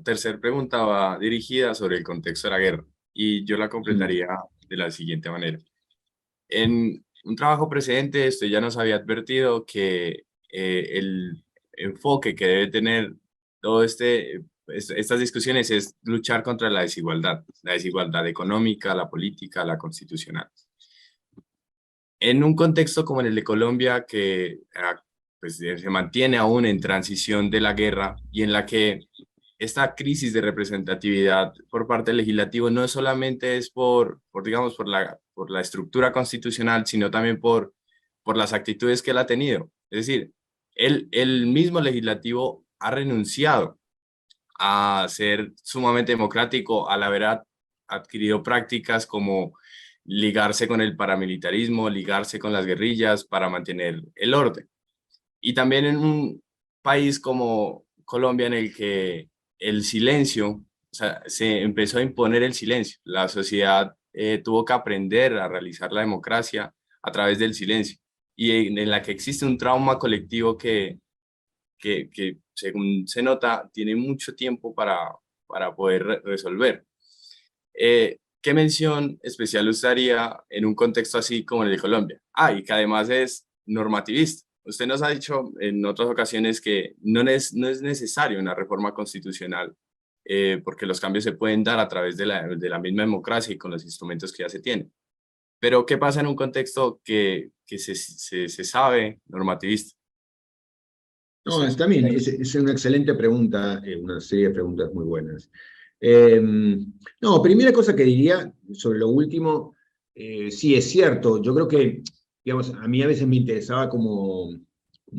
Tercera pregunta va dirigida sobre el contexto de la guerra y yo la Mm. completaría de la siguiente manera. En un trabajo precedente, usted ya nos había advertido que el enfoque que debe tener todo estas discusiones es luchar contra la desigualdad económica, la política, la constitucional. En un contexto como el de Colombia, que pues, se mantiene aún en transición de la guerra y en la que esta crisis de representatividad por parte del legislativo no solamente es digamos, por la estructura constitucional, sino también por las actitudes que él ha tenido. Es decir, el mismo legislativo ha renunciado a ser sumamente democrático al haber adquirido prácticas como ligarse con el paramilitarismo, ligarse con las guerrillas para mantener el orden. Y también en un país como Colombia en el que el silencio, o sea, se empezó a imponer el silencio. La sociedad tuvo que aprender a realizar la democracia a través del silencio y en la que existe un trauma colectivo que según se nota, tiene mucho tiempo para poder resolver. ¿Qué mención especial usaría en un contexto así como el de Colombia? Ah, y que además es normativista. Usted nos ha dicho en otras ocasiones que no es necesaria una reforma constitucional porque los cambios se pueden dar a través de de la misma democracia y con los instrumentos que ya se tienen. Pero ¿qué pasa en un contexto que se sabe normativista? No, Usted. está bien, es una excelente pregunta, una serie de preguntas muy buenas. Eh, no, primera cosa que diría sobre lo último, sí es cierto, yo creo que, digamos, a mí a veces me interesaba como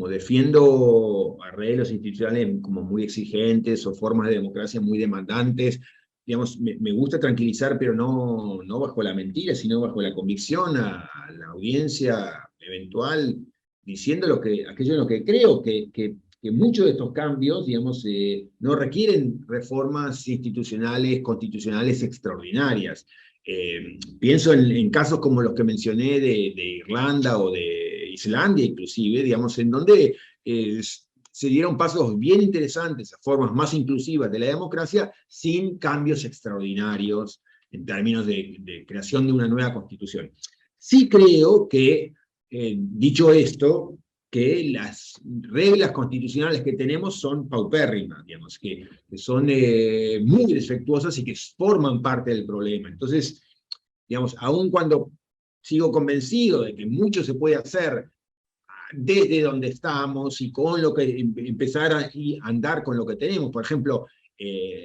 defiendo arreglos institucionales como muy exigentes o formas de democracia muy demandantes, digamos, me gusta tranquilizar, pero no bajo la mentira, sino bajo la convicción a la audiencia eventual diciendo aquello en lo que creo, que muchos de estos cambios, digamos, no requieren reformas institucionales, constitucionales extraordinarias. Pienso en casos como los que mencioné de Irlanda o de Islandia, inclusive, digamos, en donde se dieron pasos bien interesantes a formas más inclusivas de la democracia sin cambios extraordinarios en términos de creación de una nueva constitución. Sí creo que dicho esto, que las reglas constitucionales que tenemos son paupérrimas, digamos, que son muy defectuosas y que forman parte del problema. Entonces, digamos, aun cuando sigo convencido de que mucho se puede hacer desde donde estamos y con lo que empezar a andar con lo que tenemos. Por ejemplo,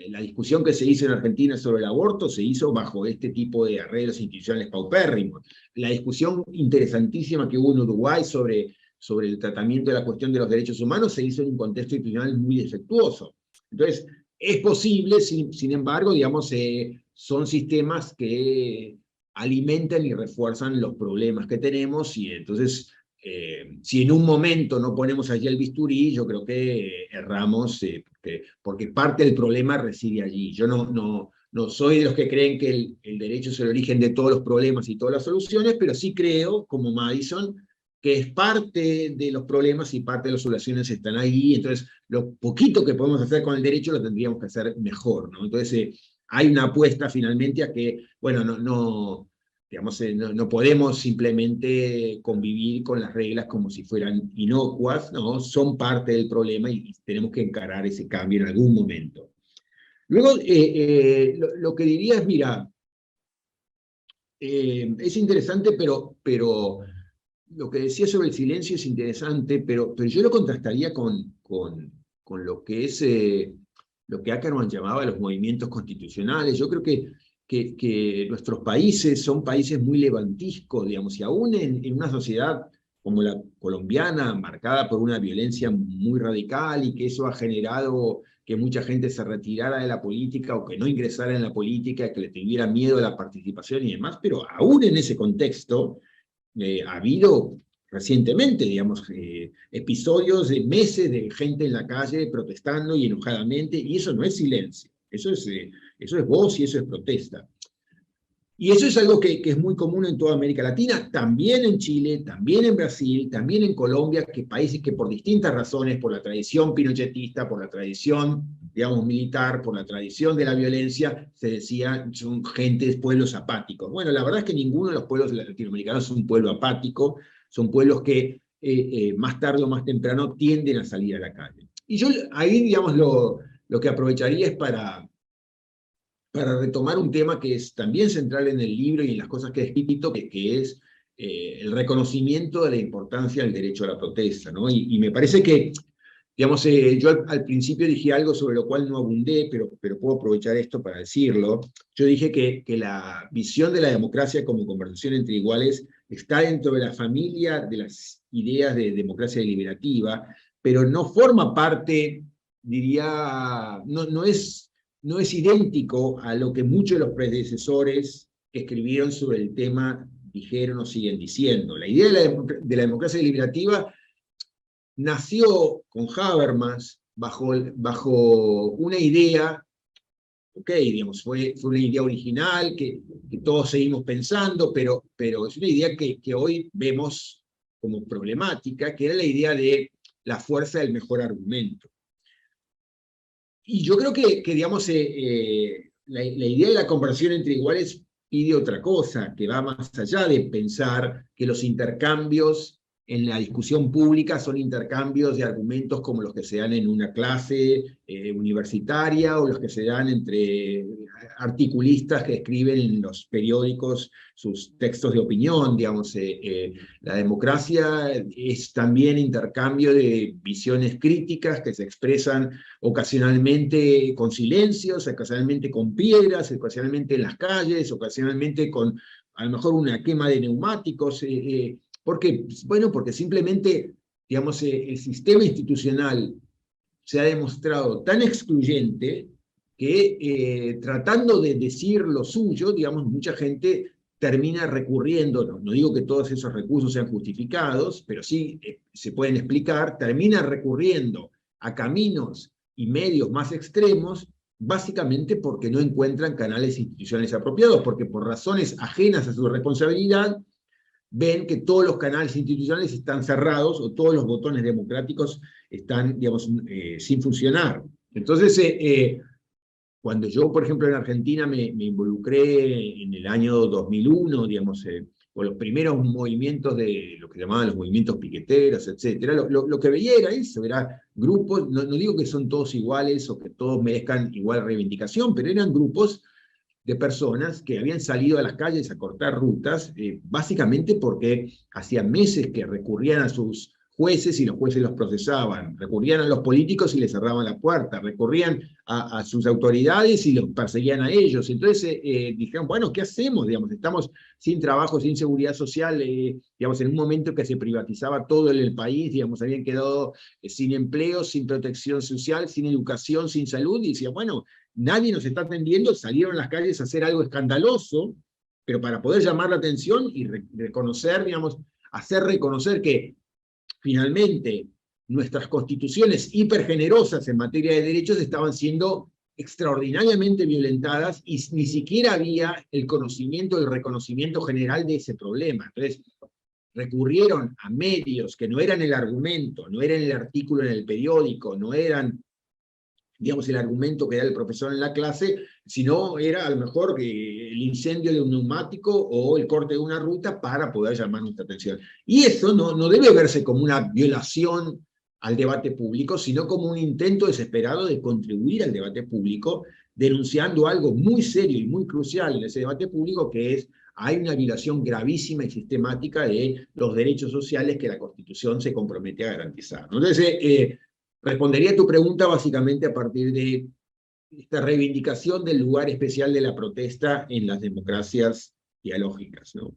la discusión que se hizo en Argentina sobre el aborto se hizo bajo este tipo de arreglos institucionales paupérrimos. La discusión interesantísima que hubo en Uruguay sobre el tratamiento de la cuestión de los derechos humanos se hizo en un contexto institucional muy defectuoso. Entonces, es posible, sin embargo, digamos, son sistemas que alimentan y refuerzan los problemas que tenemos y entonces si en un momento no ponemos allí el bisturí, yo creo que erramos, porque parte del problema reside allí. Yo no soy de los que creen que el derecho es el origen de todos los problemas y todas las soluciones, pero sí creo, como Madison, que es parte de los problemas y parte de las soluciones están ahí. Entonces, lo poquito que podemos hacer con el derecho lo tendríamos que hacer mejor, ¿no? Entonces, hay una apuesta finalmente a que, bueno, digamos, no podemos simplemente convivir con las reglas como si fueran inocuas, no, son parte del problema y tenemos que encarar ese cambio en algún momento. Luego, lo que diría es, mira, es interesante, pero lo que decía sobre el silencio es interesante, pero yo lo contrastaría con lo que es lo que Ackerman llamaba los movimientos constitucionales. Yo creo que nuestros países son países muy levantiscos, digamos, y aún en una sociedad como la colombiana, marcada por una violencia muy radical y que eso ha generado que mucha gente se retirara de la política o que no ingresara en la política, que le tuviera miedo a la participación y demás, pero aún en ese contexto ha habido recientemente, digamos, episodios de meses de gente en la calle protestando y enojadamente, y eso no es silencio, eso es voz y eso es protesta. Y eso es algo que es muy común en toda América Latina, también en Chile, también en Brasil, también en Colombia, que países que por distintas razones, por la tradición pinochetista, por la tradición, digamos, militar, por la tradición de la violencia, se decía, son gentes, pueblos apáticos. Bueno, la verdad es que ninguno de los pueblos latinoamericanos es un pueblo apático, son pueblos que más tarde o más temprano tienden a salir a la calle. Y yo ahí, digamos, lo que aprovecharía es para retomar un tema que es también central en el libro y en las cosas que he escrito, que es el reconocimiento de la importancia del derecho a la protesta, ¿no? Y me parece que, digamos, yo al principio dije algo sobre lo cual no abundé, pero puedo aprovechar esto para decirlo. Yo dije que la visión de la democracia como conversación entre iguales está dentro de la familia de las ideas de democracia deliberativa, pero no forma parte, diría, no es idéntico a lo que muchos de los predecesores que escribieron sobre el tema dijeron o siguen diciendo. La idea de la democracia deliberativa nació con Habermas bajo una idea, ok, digamos, fue una idea original que todos seguimos pensando, pero es una idea que hoy vemos como problemática, que era la idea de la fuerza del mejor argumento. Y yo creo que digamos, la idea de la conversación entre iguales pide otra cosa, que va más allá de pensar que los intercambios en la discusión pública son intercambios de argumentos como los que se dan en una clase universitaria o los que se dan entre articulistas que escriben en los periódicos sus textos de opinión, digamos. La democracia es también intercambio de visiones críticas que se expresan ocasionalmente con silencios, ocasionalmente con piedras, ocasionalmente en las calles, ocasionalmente con a lo mejor una quema de neumáticos. ¿Por qué? Bueno, porque simplemente, digamos, el sistema institucional se ha demostrado tan excluyente que tratando de decir lo suyo, digamos, mucha gente termina recurriendo, no digo que todos esos recursos sean justificados, pero sí se pueden explicar, termina recurriendo a caminos y medios más extremos, básicamente porque no encuentran canales institucionales apropiados, porque por razones ajenas a su responsabilidad, ven que todos los canales institucionales están cerrados o todos los botones democráticos están, digamos, sin funcionar. Entonces, cuando yo, por ejemplo, en Argentina me involucré en el año 2001, digamos, con los primeros movimientos de lo que llamaban los movimientos piqueteros, etcétera, lo que veía era eso, era grupos, no digo que son todos iguales o que todos merezcan igual reivindicación, pero eran grupos de personas que habían salido a las calles a cortar rutas, básicamente porque hacía meses que recurrían a sus jueces y los jueces los procesaban, recurrían a los políticos y les cerraban la puerta, recurrían a sus autoridades y los perseguían a ellos. Entonces dijeron, bueno, ¿qué hacemos? Digamos, estamos sin trabajo, sin seguridad social, digamos, en un momento que se privatizaba todo en el país, digamos, habían quedado sin empleo, sin protección social, sin educación, sin salud, y decían, bueno, nadie nos está atendiendo, salieron a las calles a hacer algo escandaloso, pero para poder llamar la atención y reconocer, digamos, hacer reconocer que finalmente nuestras constituciones hipergenerosas en materia de derechos estaban siendo extraordinariamente violentadas y ni siquiera había el conocimiento, el reconocimiento general de ese problema. Entonces, recurrieron a medios que no eran el argumento, no eran el artículo en el periódico, no eran, digamos, el argumento que da el profesor en la clase, sino era a lo mejor el incendio de un neumático o el corte de una ruta para poder llamar nuestra atención. Y eso no debe verse como una violación al debate público, sino como un intento desesperado de contribuir al debate público, denunciando algo muy serio y muy crucial en ese debate público, que es hay una violación gravísima y sistemática de los derechos sociales que la Constitución se compromete a garantizar. Entonces, respondería a tu pregunta básicamente a partir de esta reivindicación del lugar especial de la protesta en las democracias dialógicas, ¿no?